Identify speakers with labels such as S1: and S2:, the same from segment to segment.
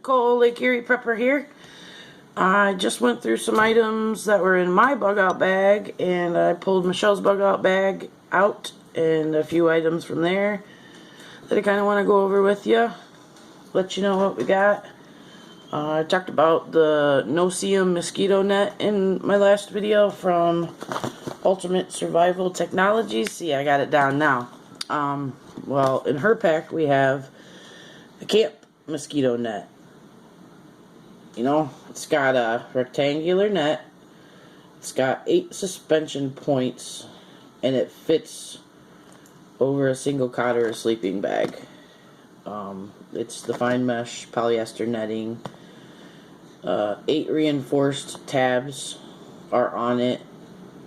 S1: Nicole, Lake Erie Prepper here. I just went through some items that were in my bug out bag, and I pulled Michelle's bug out bag out and a few items from there that I kind of want to go over with you, let you know what we got. I talked about the No-See-Um mosquito net in my last video from Ultimate Survival Technologies. See, I got it down now. Well, in her pack we have a camp mosquito net. You know, it's got a rectangular net, it's got 8 suspension points, and it fits over a single cot or a sleeping bag. It's the fine mesh polyester netting. 8 reinforced tabs are on it,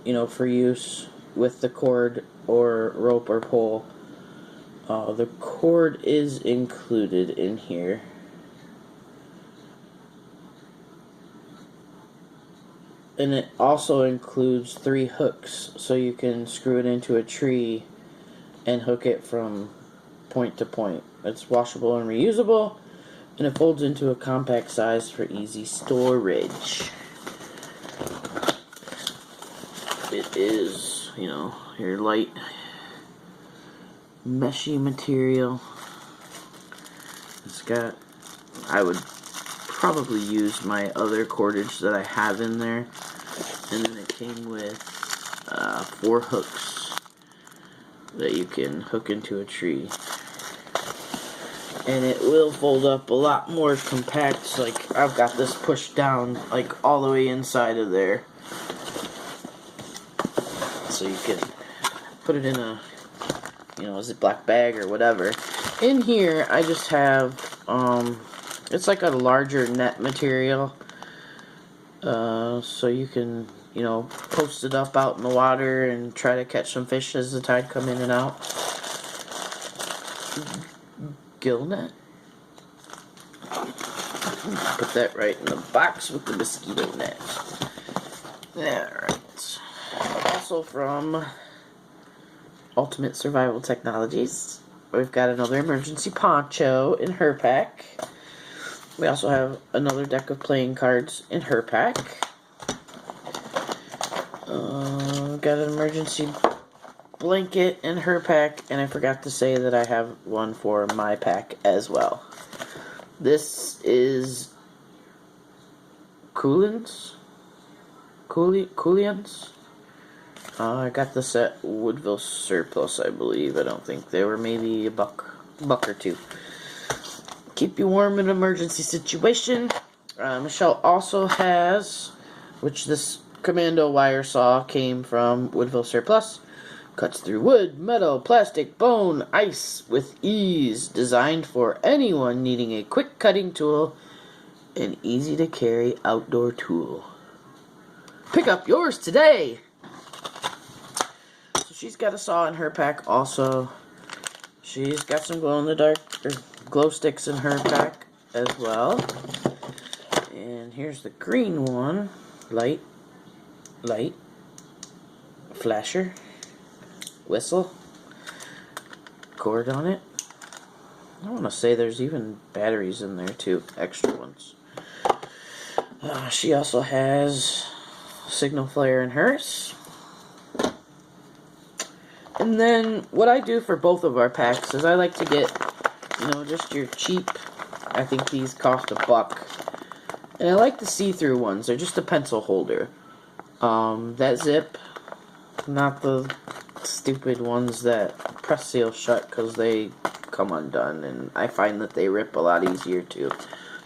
S1: you know, for use with the cord or rope or pole. The cord is included in here. And it also includes 3 hooks, so you can screw it into a tree and hook it from point to point. It's washable and reusable, and it folds into a compact size for easy storage. It is, you know, your light, meshy material. It's got, I would probably use my other cordage that I have in there, and then it came with 4 hooks that you can hook into a tree, and it will fold up a lot more compact. So, like, I've got this pushed down like all the way inside of there, so you can put it in a, you know, a Ziploc bag or whatever. In here I just have it's like a larger net material, so you can, you know, post it up out in the water and try to catch some fish as the tide come in and out. Gill net. Put that right in the box with the mosquito net. Alright. Also from Ultimate Survival Technologies, we've got another emergency poncho in her pack. We also have another deck of playing cards in her pack. Got an emergency blanket in her pack, and I forgot to say that I have one for my pack as well. This is Coolands. I got this at Woodville Surplus, I believe. I don't think they were, maybe a buck or two. Keep you warm in an emergency situation. Michelle also has, which this commando wire saw came from Woodville Surplus. Cuts through wood, metal, plastic, bone, ice with ease. Designed for anyone needing a quick cutting tool, an easy to carry outdoor tool. Pick up yours today. So she's got a saw in her pack also. She's got some glow in the dark or glow sticks in her pack as well. And here's the green one. Light, flasher, whistle, cord on it. I want to say there's even batteries in there too, extra ones. She also has signal flare in hers. And then what I do for both of our packs is I like to get, you know, just your cheap, I think these cost $1. And I like the see-through ones. They're just a pencil holder. That zip, not the stupid ones that press seal shut because they come undone, and I find that they rip a lot easier too.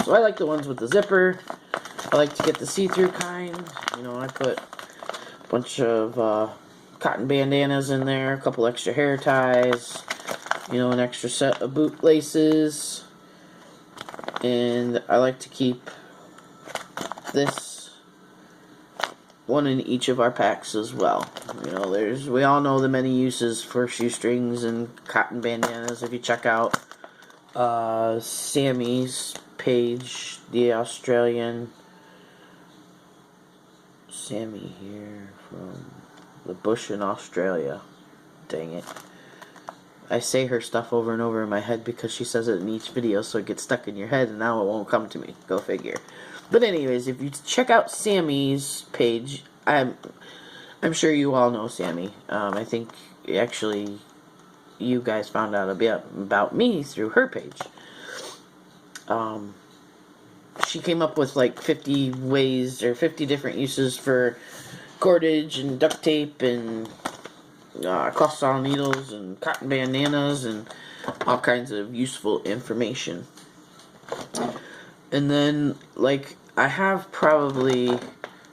S1: So I like the ones with the zipper. I like to get the see-through kind. You know, I put a bunch of cotton bandanas in there, a couple extra hair ties, you know, an extra set of boot laces, and I like to keep this one in each of our packs as well. You know, we all know the many uses for shoestrings and cotton bandanas. If you check out Sammy's page, the Australian Sammy here from the bush in Australia. Dang it.
S2: I say her stuff over and over in my head because she says it in each video, so it gets stuck in your head, and now it won't come to me. Go figure. But anyways, if you check out Sammy's page, I'm sure you all know Sammy. I think actually you guys found out a bit about me through her page. She came up with like 50 ways or 50 different uses for cordage and duct tape and cloth style needles and cotton bandanas and all kinds of useful information. And then, like, I have probably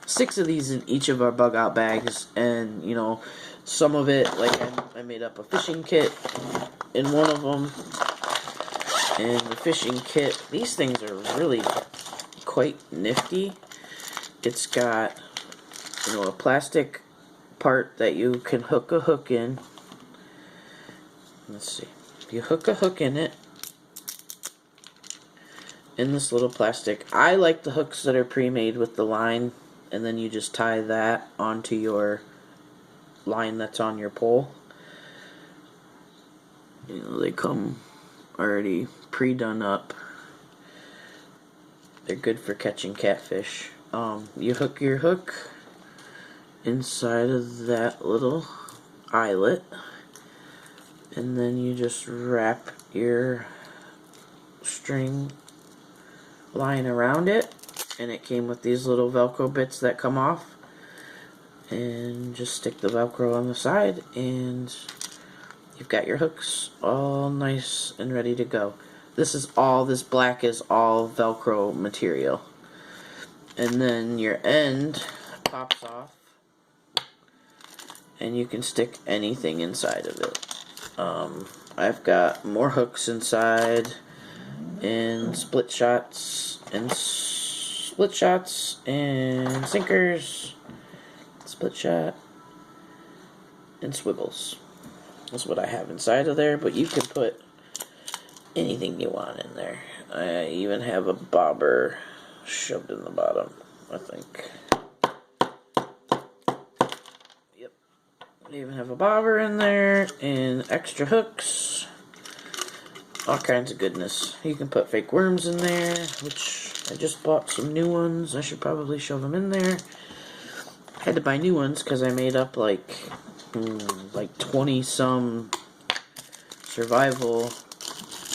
S2: 6 of these in each of our bug out bags, and you know, some of it, like I made up a fishing kit in one of them. And the fishing kit, these things are really quite nifty. It's got, you know, a plastic part that you can hook a hook in. Let's see. You hook a hook in it, in this little plastic. I like the hooks that are pre-made with the line, and then you just tie that onto your line that's on your pole. You know, they come already pre-done up. They're good for catching catfish. You hook your hook inside of that little eyelet, and then you just wrap your string line around it, and it came with these little Velcro bits that come off, and just stick the Velcro on the side, and you've got your hooks all nice and ready to go. This black is all Velcro material. And then your end pops off, and you can stick anything inside of it. I've got more hooks inside, and split shots, and sinkers, split shot, and swivels. That's what I have inside of there, but you can put anything you want in there. I even have a bobber shoved in the bottom, I think. Yep. I even have a bobber in there, and extra hooks. All kinds of goodness. You can put fake worms in there, which I just bought some new ones. I should probably shove them in there. I had to buy new ones because I made up like 20 some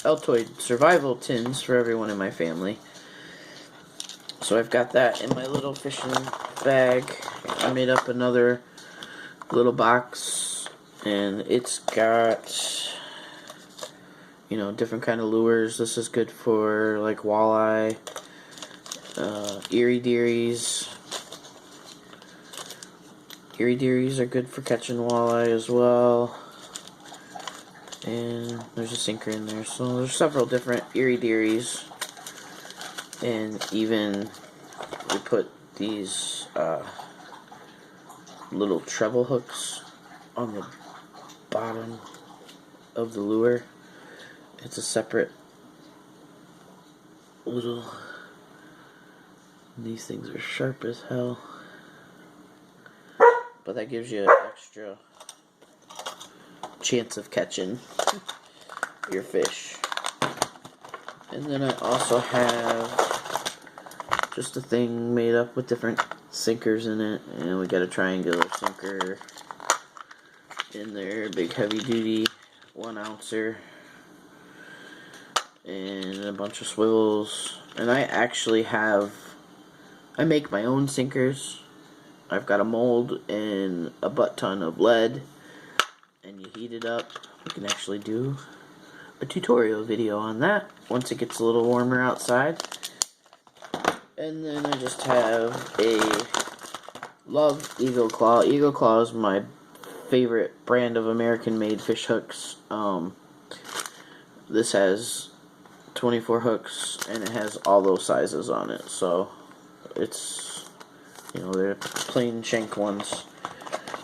S2: Altoid survival tins for everyone in my family. So I've got that in my little fishing bag. I made up another little box, and it's got, you know, different kind of lures. This is good for like walleye, erie dearies. Erie dearies are good for catching walleye as well. And there's a sinker in there. So there's several different erie dearies. And even we put these little treble hooks on the bottom of the lure. It's a separate little... These things are sharp as hell. But that gives you an extra chance of catching your fish. And then I also have just a thing made up with different sinkers in it, and we got a triangular sinker in there, big heavy duty 1 ouncer, and a bunch of swivels. And I actually make my own sinkers. I've got a mold and a butt ton of lead, and you heat it up. We can actually do a tutorial video on that once it gets a little warmer outside. And then I just have love Eagle Claw. Eagle Claw is my favorite brand of American-made fish hooks. This has 24 hooks, and it has all those sizes on it. So it's, you know, they're plain shank ones.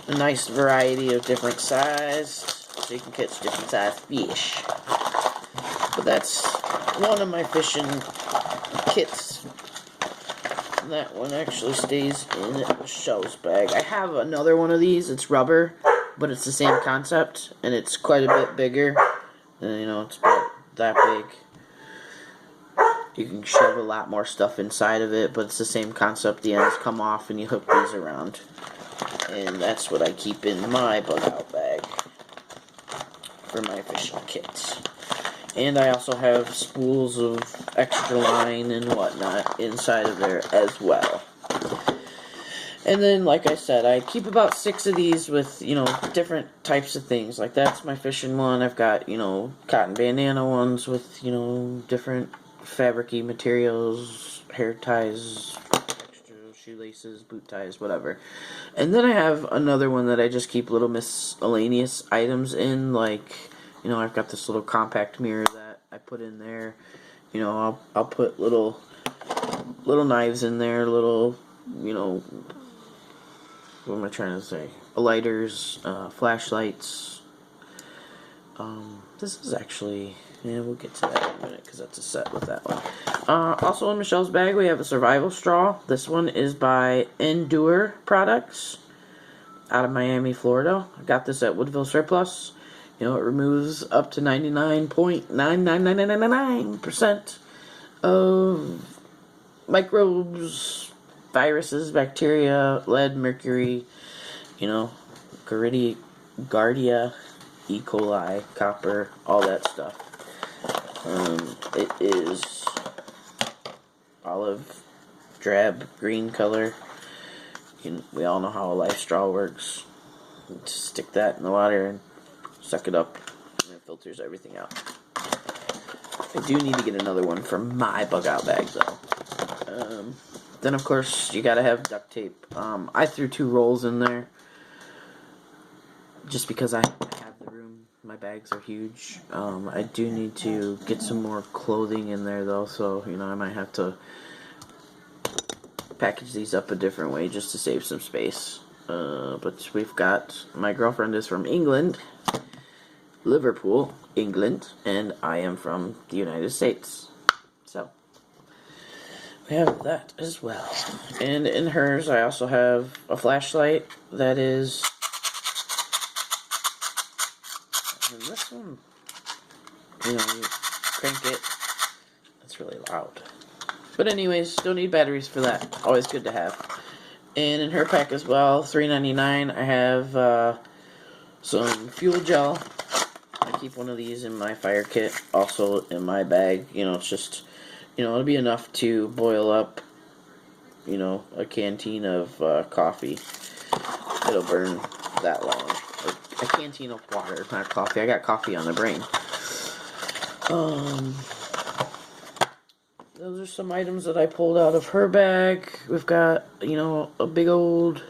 S2: A nice variety of different size, so you can catch different size fish. But that's one of my fishing kits. That one actually stays in Michelle's bag. I have another one of these. It's rubber, but it's the same concept, and it's quite a bit bigger. And, you know, it's about that big. You can shove a lot more stuff inside of it, but it's the same concept. The ends come off and you hook these around. And that's what I keep in my bug out bag for my fishing kits. And I also have spools of extra line and whatnot inside of there as well. And then, like I said, I keep about 6 of these with, you know, different types of things. Like, that's my fishing one. I've got, you know, cotton bandana ones with, you know, different fabric-y materials, hair ties, extra shoelaces, boot ties, whatever. And then I have another one that I just keep little miscellaneous items in. Like, you know, I've got this little compact mirror that I put in there. You know, I'll put little knives in there, little, you know, what am I trying to say? Lighters, flashlights. This is actually, yeah, we'll get to that in a minute because that's a set with that one. Also in Michelle's bag, we have a survival straw. This one is by Endure Products out of Miami, Florida. I got this at Woodville Surplus. You know, it removes up to 99.99999% of microbes, viruses, bacteria, lead, mercury, you know, Giardia, E. coli, copper, all that stuff. It is olive, drab, green color. We all know how a life straw works. Just stick that in the water and suck it up, and it filters everything out. I do need to get another one for my bug out bag, though. Then, of course, you gotta have duct tape. I threw 2 rolls in there just because I have the room. My bags are huge. I do need to get some more clothing in there, though, so, you know, I might have to package these up a different way just to save some space. But we've got, my girlfriend is from England, Liverpool, England, and I am from the United States. So, we have that as well. And in hers, I also have a flashlight that is, and this one, you know, you crank it, it's really loud. But anyways, don't need batteries for that. Always good to have. And in her pack as well, $3.99, I have some fuel gel. I keep one of these in my fire kit, also in my bag. You know, it's just, you know, it'll be enough to boil up, you know, a canteen of coffee. It'll burn that long. A canteen of water, not coffee. I got coffee on the brain. Those are some items that I pulled out of her bag. We've got, you know, a big old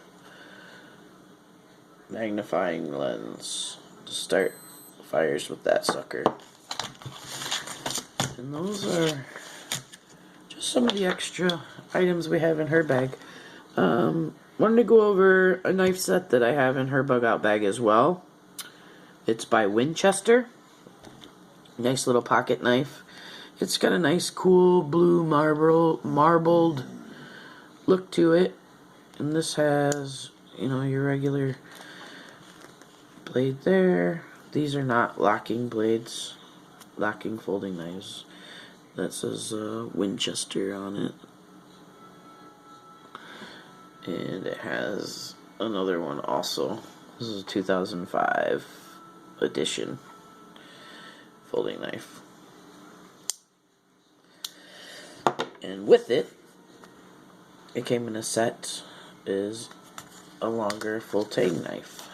S2: magnifying lens to start fires with that sucker. And those are just some of the extra items we have in her bag. Wanted to go over a knife set that I have in her bug out bag as well. It's by Winchester. Nice little pocket knife. It's got a nice, cool blue marbled look to it. And this has, you know, your regular blade there. These are not locking blades, locking folding knives. That says Winchester on it. And it has another one also. This is a 2005 edition folding knife. And with it, it came in a set, is a longer full tang knife.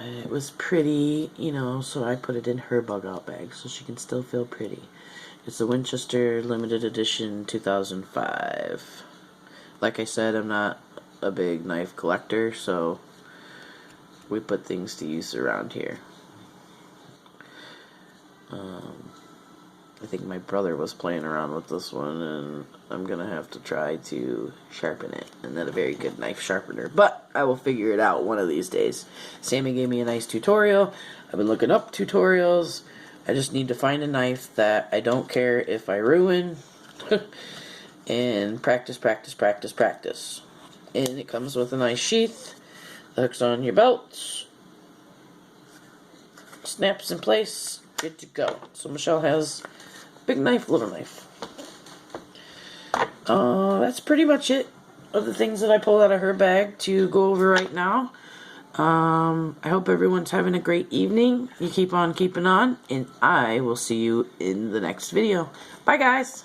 S2: It was pretty, you know, so I put it in her bug out bag so she can still feel pretty. It's the Winchester Limited Edition 2005. Like I said, I'm not a big knife collector, so we put things to use around here. I think my brother was playing around with this one, and I'm gonna have to try to sharpen it. And not a very good knife sharpener, but I will figure it out one of these days. Sammy gave me a nice tutorial. I've been looking up tutorials. I just need to find a knife that I don't care if I ruin. And practice, practice, practice, practice. And it comes with a nice sheath. The hook's on your belt.
S1: snaps in place, good to go. So Michelle has big knife, little knife. That's pretty much it of the things that I pulled out of her bag to go over right now. I hope everyone's having a great evening. You keep on keeping on, and I will see you in the next video. Bye, guys.